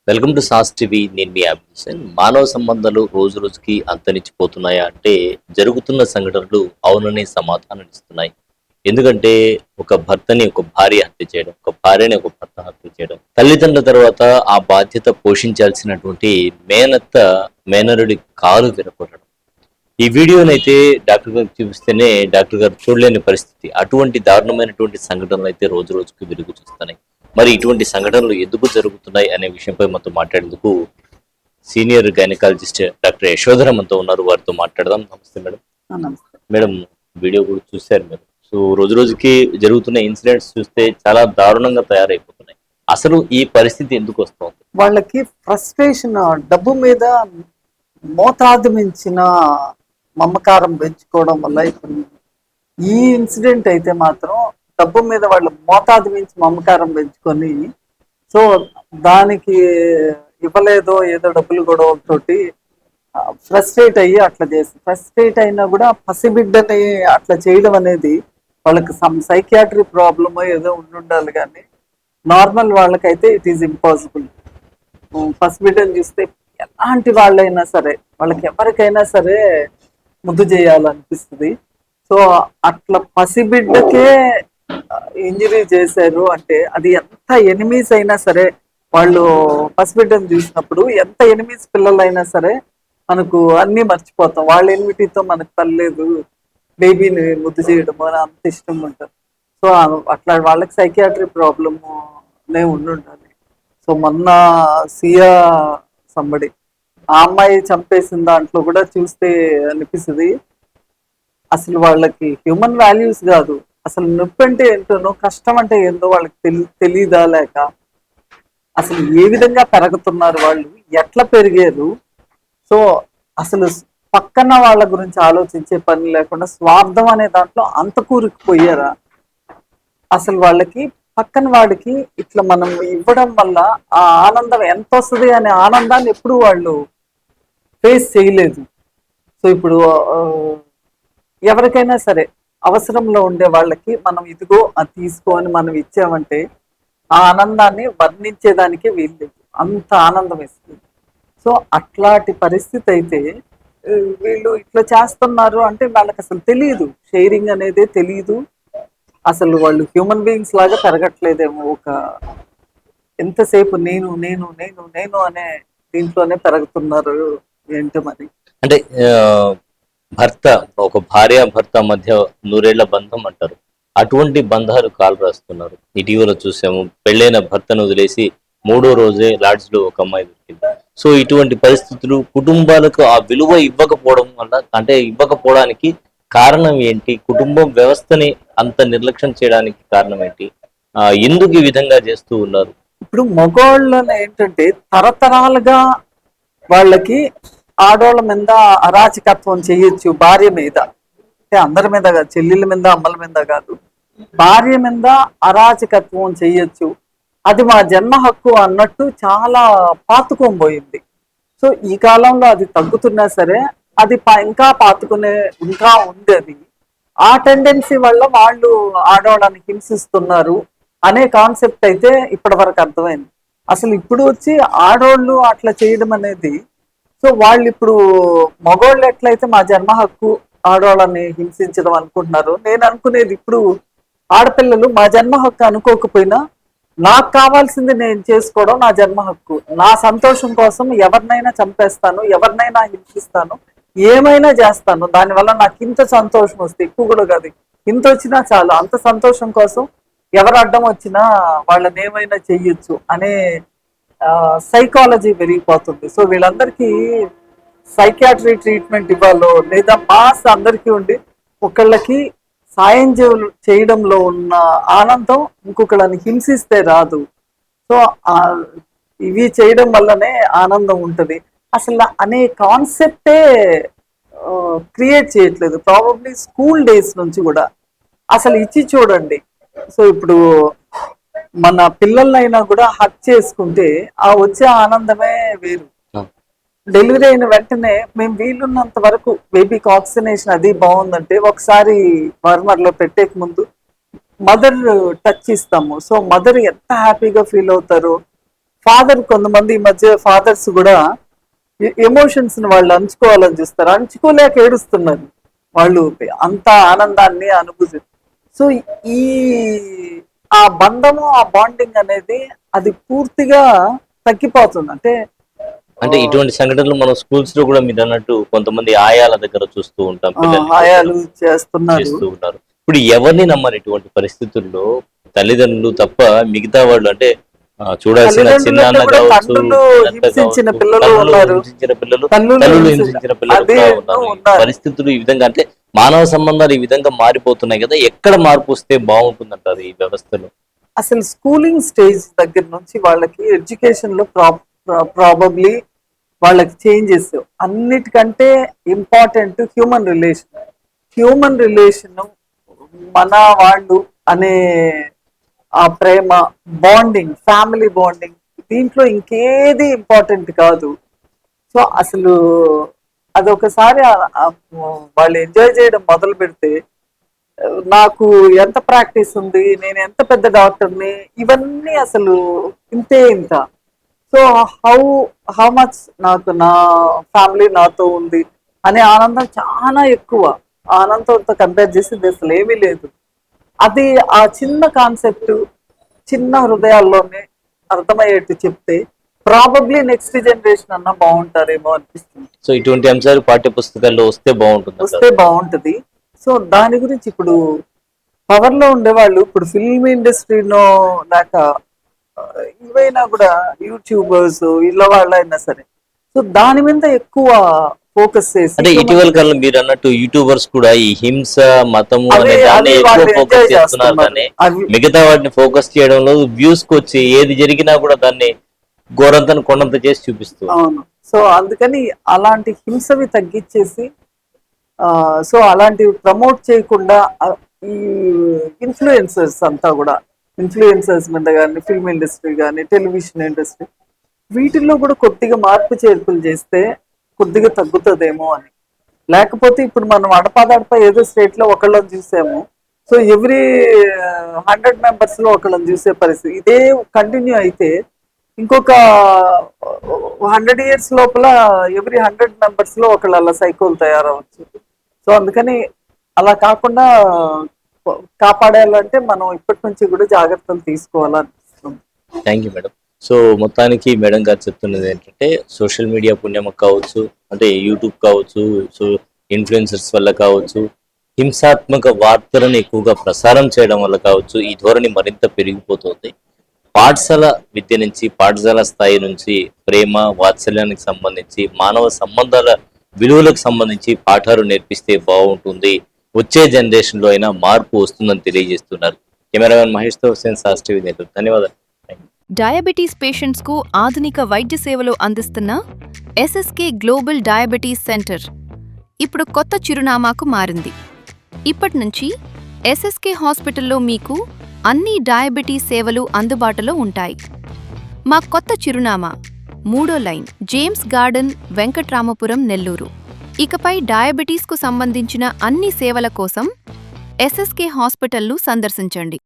Welcome to sauce TV. నేను మీ అభిషన్. మానవ సంబంధాలు రోజు రోజుకి అంతరించిపోతున్నాయా అంటే జరుగుతున్న సంఘటనలు అవుననే సమాధానం ఇస్తున్నాయి. ఎందుకంటే ఒక భర్తని ఒక భార్య హత్య చేయడం, ఒక భార్యని ఒక భర్త హత్య చేయడం, తల్లిదండ్రుల తర్వాత ఆ బాధ్యత పోషించాల్సినటువంటి మేనత్త మేనరుడి కాలు విరగొట్టడం. ఈ వీడియోనైతే డాక్టర్ గారికి చూపిస్తేనే డాక్టర్ గారు చూడలేని పరిస్థితి. అటువంటి దారుణమైనటువంటి సంఘటనలు అయితే రోజు రోజుకి వెలుగు చూస్తున్నాయి. మరి ఇటువంటి సంఘటనలు ఎందుకు జరుగుతున్నాయి అనే విషయంపై మనతో మాట్లాడేందుకు సీనియర్ గైనకాలజిస్ట్ డాక్టర్ యశోధర మనతో ఉన్నారు. వారితో మాట్లాడదాం. నమస్తే మేడం. నమస్తే. మేడం, వీడియో కూడా చూశారు మీరు. సో రోజు రోజుకి జరుగుతున్న ఇన్సిడెంట్స్ చూస్తే చాలా దారుణంగా తయారైపోతున్నాయి. అసలు ఈ పరిస్థితి ఎందుకు వస్తుంది? వాళ్ళకి ఫ్రస్ట్రేషన్, డబ్బు మీద మోతాదు మించిన మమకారం పెంచుకోవడం వల్ల ఇప్పుడు ఈ ఇన్సిడెంట్ అయితే మాత్రం డబ్బు మీద వాళ్ళు మోతాదు మించి మమకారం పెంచుకొని, సో దానికి ఇవ్వలేదో ఏదో డబ్బులు గొడవలతోటి ఫ్రస్ట్రేట్ అయ్యి అట్లా చేస్తారు. ఫ్రస్ట్రేట్ అయినా కూడా పసిబిడ్డని అట్లా చేయడం అనేది వాళ్ళకి సమ్ సైకియాట్రీ ప్రాబ్లమో ఏదో ఉండాలి, కానీ నార్మల్ వాళ్ళకైతే ఇట్ ఈస్ ఇంపాసిబుల్. ఫస్ట్ బిడ్డని చూస్తే ఎలాంటి వాళ్ళైనా సరే, వాళ్ళకి ఎవరికైనా సరే ముద్దు చేయాలనిపిస్తుంది. సో అట్లా పసిబిడ్డకే ఇంజరీ చేశారు అంటే అది ఎంత ఎనిమీస్ అయినా సరే, వాళ్ళు పసిబిడ్డను చూసినప్పుడు ఎంత ఎనిమీస్ పిల్లలైనా సరే మనకు అన్నీ మర్చిపోతాం. వాళ్ళ ఎనిమిటీతో మనకు పర్లేదు, బేబీని ముద్దు చేయడము అని అంత ఇష్టం ఉంటుంది. సో అట్లా వాళ్ళకి సైకియాట్రీ ప్రాబ్లమ్నే ఉండాలి. సో మొన్న సియా సంబడి ఆ అమ్మాయి చంపేసిన దాంట్లో కూడా చూస్తే అనిపిస్తుంది, అసలు వాళ్ళకి హ్యూమన్ వాల్యూస్ కాదు, అసలు నొప్పి అంటే ఏంటోనో, కష్టం అంటే ఏందో వాళ్ళకి తెలీదా, లేక అసలు ఏ విధంగా పెరుగుతున్నారు, వాళ్ళు ఎట్లా పెరిగారు. సో అసలు పక్కన వాళ్ళ గురించి ఆలోచించే పని లేకుండా స్వార్థం అనే దాంట్లో అంత కూరుకుపోయారా. అసలు వాళ్ళకి పక్కన వాడికి ఇట్లా మనం ఇవ్వడం వల్ల ఆ ఆనందం ఎంత వస్తుంది అనే ఆనందాన్ని ఎప్పుడు వాళ్ళు ఫేస్ చేయలేదు. సో ఇప్పుడు ఎవరికైనా సరే అవసరంలో ఉండే వాళ్ళకి మనం ఇదిగో అది తీసుకో అని మనం ఇచ్చామంటే ఆ ఆనందాన్ని వర్ణించేదానికి వీల్లేదు, అంత ఆనందం ఇస్తుంది. సో అట్లాంటి పరిస్థితి అయితే వీళ్ళు ఇట్లా చేస్తున్నారు అంటే వాళ్ళకి అసలు తెలియదు, షేరింగ్ అనేది తెలియదు. అసలు వాళ్ళు హ్యూమన్ బీయింగ్స్ లాగా పెరగట్లేదేమో, ఒక ఎంతసేపు నేను నేను నేను నేను అనే దీంట్లోనే పెరుగుతున్నారు ఏంటో మరి. అంటే భర్త, ఒక భార్య భర్త మధ్య నూరేళ్ల బంధం అంటారు. అటువంటి బంధాలు కాలు రాస్తున్నారు. ఇటీవల చూసాము, పెళ్ళైన భర్తను వదిలేసి 3వ రోజే లాడ్జ్ లో ఒక అమ్మాయి దొరికింది. సో ఇటువంటి పరిస్థితులు కుటుంబాలకు ఆ విలువ ఇవ్వకపోవడం వల్ల, అంటే ఇవ్వకపోవడానికి కారణం ఏంటి? కుటుంబం వ్యవస్థని అంత నిర్లక్ష్యం చేయడానికి కారణం ఏంటి? ఎందుకు ఈ విధంగా చేస్తూ ఉన్నారు? ఇప్పుడు మగవాళ్ళని ఏంటంటే తరతరాలుగా వాళ్ళకి ఆడవాళ్ళ మీద అరాచకత్వం చేయొచ్చు, భార్య మీద, అంటే అందరి మీద కాదు, చెల్లెళ్ళ మీద అమ్మల మీద కాదు, భార్య మీద అరాచకత్వం చెయ్యొచ్చు, అది మా జన్మ హక్కు అన్నట్టు చాలా పాతుకోబోయింది. సో ఈ కాలంలో అది తగ్గుతున్నా సరే అది ఇంకా పాతుకునే ఇంకా ఉంది. అది ఆ టెండెన్సీ వల్ల వాళ్ళు ఆడవాళ్ళని హింసిస్తున్నారు అనే కాన్సెప్ట్ అయితే ఇప్పటి వరకు అర్థమైంది. అసలు ఇప్పుడు వచ్చి ఆడవాళ్ళు అట్లా చేయడం అనేది, సో వాళ్ళు ఇప్పుడు మగవాళ్ళు ఎట్లయితే మా జన్మ హక్కు ఆడవాళ్ళని హింసించడం అనుకుంటున్నారు, నేను అనుకునేది ఇప్పుడు ఆడపిల్లలు మా జన్మ హక్కు అనుకోకపోయినా నాకు కావాల్సింది నేను చేసుకోవడం నా జన్మ హక్కు, నా సంతోషం కోసం ఎవరినైనా చంపేస్తాను, ఎవరినైనా హింసిస్తాను, ఏమైనా చేస్తాను, దానివల్ల నాకు ఇంత సంతోషం వస్తే, ఎక్కువ కూడా కాదు, ఇంత వచ్చినా చాలు, అంత సంతోషం కోసం ఎవరు అడ్డం వచ్చినా వాళ్ళని ఏమైనా చెయ్యొచ్చు అనే సైకాలజీ పెరిగిపోతుంది. సో వీళ్ళందరికీ సైకియాట్రీ ట్రీట్మెంట్ ఇవ్వాలో లేదా మాస్ అందరికీ ఉండి ఒకళ్ళకి సాయం చేయడంలో ఉన్న ఆనందం ఇంకొకళ్ళని హింసిస్తే రాదు. సో ఇవి చేయడం వల్లనే ఆనందం ఉంటుంది అసలు అనే కాన్సెప్టే క్రియేట్ చేయట్లేదు. ప్రాబబ్లీ స్కూల్ డేస్ నుంచి కూడా అసలు ఇచ్చి చూడండి. సో ఇప్పుడు మన పిల్లలైనా కూడా హక్ చేసుకుంటే ఆ వచ్చే ఆనందమే వేరు. డెలివరీ అయిన వెంటనే మేము వీలున్నంత వరకు బేబీకి ఆక్సిజనేషన్ అది బాగుందంటే ఒకసారి వార్మర్లో పెట్టేక ముందు మదర్ టచ్ ఇస్తాము. సో మదర్ ఎంత హ్యాపీగా ఫీల్ అవుతారు. ఫాదర్, కొంతమంది ఈ మధ్య ఫాదర్స్ కూడా ఎమోషన్స్ ని వాళ్ళు అంచుకోవాలని చూస్తారు, అంచుకోలేక ఏడుస్తున్నారు వాళ్ళు అంత ఆనందాన్ని అనుభూతి. సో ఈ ఆ బంధము, ఆ బాండింగ్ అనేది అది పూర్తిగా తగ్గిపోతుంది. అంటే ఇటువంటి సంఘటనలు మనం స్కూల్స్ లో కూడా మీరు అన్నట్టు కొంతమంది ఆయాల దగ్గర చూస్తూ ఉంటాం, పిల్లల్ని ఆయాలు కొట్టడం చేస్తున్నారు. చేస్తూ ఉన్నారు. ఇప్పుడు ఎవరిని నమ్మరు ఇటువంటి పరిస్థితుల్లో, తల్లిదండ్రులు తప్ప మిగతా వాళ్ళు. అంటే చూడాల్సిన చిన్నాన్న తల్లిదండ్రులంటే కూడా కావచ్చు, తండ్రులు మేనత్త హింసించిన కావచ్చు, పిల్లలు తల్లులు ఉన్నారు, హింసించిన పిల్లలు, తల్లులు తల్లులు హింసించిన పిల్లలు అదే కూడా ఉన్నారు. ఈ ఉన్నారు. పరిస్థితులు ఈ విధంగా, అంటే మానవ సంబంధాలు ఈ విధంగా మారిపోతున్నాయి కదా, ఎక్కడ మార్పు వస్తే బాగుంటుందంటారు ఈ వ్యవస్థలో? అసలు స్కూలింగ్ స్టేజ్ దగ్గర నుంచి వాళ్ళకి ఎడ్యుకేషన్ లో ప్రాబబ్లీ వాళ్ళకి చేంజెస్, అన్నిటికంటే ఇంపార్టెంట్ హ్యూమన్ రిలేషన్, మన వాళ్ళు అనే ఆ ప్రేమ, బాండింగ్, ఫ్యామిలీ బాండింగ్, దీంట్లో ఇంకేది ఇంపార్టెంట్ కాదు. సో అసలు అదొకసారి వాళ్ళు ఎంజాయ్ చేయడం మొదలు పెడితే, నాకు ఎంత ప్రాక్టీస్ ఉంది, నేను ఎంత పెద్ద డాక్టర్ని, ఇవన్నీ అసలు ఇంత. సో హౌ హౌ మచ్ నాకు నా ఫ్యామిలీ నాతో ఉంది అనే ఆనందం చాలా ఎక్కువ. ఆనందంతో కంపేర్ చేసింది అసలు ఏమీ లేదు. అది ఆ చిన్న కాన్సెప్ట్ చిన్న హృదయాల్లోనే అర్థమయ్యేట్టు చెప్తే ప్రాబబ్లీ నెక్స్ట్ జనరేషన్ అన్నా బాగుంటారేమో అనిపిస్తుంది. సో ఇటువంటి అంశాలు పాఠ్య పుస్తకాల్లో వస్తే బాగుంటది. సో దాని గురించి ఇప్పుడు పవర్ లో ఉండేవాళ్ళు, ఇప్పుడు ఫిల్మ్ ఇండస్ట్రీలో లేక ఇవైనా కూడా యూట్యూబర్స్ ఇలా వాళ్ళైనా సరే, సో దాని మీద ఎక్కువ ఫోకస్ చేసి, అంటే ఇటీవల కాలంలో మీరు అన్నట్టు యూట్యూబర్స్ కూడా ఈ హింస, మతము అనే అవి దాన్ని ఎక్కువ వాళ్ళు ఫోకస్ ఎంజాయ్ చేస్తున్నారు. చేస్తున్నారు. కానీ అవి మిగతా వాటిని ఫోకస్ చేయడంలో వ్యూస్ కి వచ్చి ఏది జరిగినా కూడా దాన్ని గోరంతను కొండంత చేసి చూపిస్తూ. అవును. సో అందుకని అలాంటి హింసవి తగ్గించేసి, సో అలాంటివి ప్రమోట్ చేయకుండా ఈ ఇన్ఫ్లుయెన్సర్స్ అంతా కూడా, ఇన్ఫ్లుయెన్సర్స్ మీద కానీ, ఫిల్మ్ ఇండస్ట్రీ కానీ, టెలివిజన్ ఇండస్ట్రీ, వీటిల్లో కూడా కొద్దిగా మార్పు చేర్పులు చేస్తే కొద్దిగా తగ్గుతుందేమో అని. లేకపోతే ఇప్పుడు మనం అడపాదడప ఏదో స్టేట్ లో ఒకళ్ళని చూసాము, సో ఎవ్రీ 100 మెంబర్స్ లో ఒకళ్ళని చూసే పరిస్థితి ఇదే కంటిన్యూ అయితే ఇంకొక 100 years లోపల ఎవ్రీ 100 మెంబర్స్ లో ఒకళ్ళు అలా సైకోలు తయారవచ్చు. సో అందుకని అలా కాకుండా కాపాడాలంటే మనం ఇప్పటి నుంచి కూడా జాగ్రత్తలు తీసుకోవాలనిపిస్తుంది. Thank you madam. సో మొత్తానికి మేడం గారు చెప్తున్నది ఏంటంటే, సోషల్ మీడియా పుణ్యమ కావచ్చు, అంటే యూట్యూబ్ కావచ్చు, సో ఇన్ఫ్లుయెన్సర్స్ వల్ల కావచ్చు, హింసాత్మక వార్తలను ఎక్కువగా ప్రసారం చేయడం వల్ల కావచ్చు, ఈ ధోరణి మరింత పెరిగిపోతుంది. పాఠశాల విద్య నుంచి, పాఠశాల స్థాయి నుంచి ప్రేమ, వాత్సల్యానికి సంబంధించి, మానవ సంబంధాల విలువలకు సంబంధించి పాఠాలు నేర్పిస్తే బాగుంటుంది. వచ్చే జనరేషన్ లో అయినా మార్పు వస్తుందని తెలియజేస్తున్నారు. కెమెరామెన్ మహేష్ తో హుస్సేన్, సాస్ టీవీ నెల్లూరు. ధన్యవాదాలు. డయాబెటీస్ పేషెంట్స్ కు ఆధునిక వైద్య సేవలు అందిస్తున్న ఎస్ఎస్కే గ్లోబల్ డయాబెటీస్ సెంటర్ ఇప్పుడు కొత్త చిరునామాకు మారింది. ఇప్పట్నుంచి ఎస్ఎస్కే హాస్పిటల్లో మీకు అన్ని డయాబెటీస్ సేవలు అందుబాటులో ఉంటాయి. మా కొత్త చిరునామా 3వ line, James garden, Venkatramapuram, Nellore. ఇకపై డయాబెటీస్కు సంబంధించిన అన్ని సేవల కోసం ఎస్ఎస్కే హాస్పిటల్ను సందర్శించండి.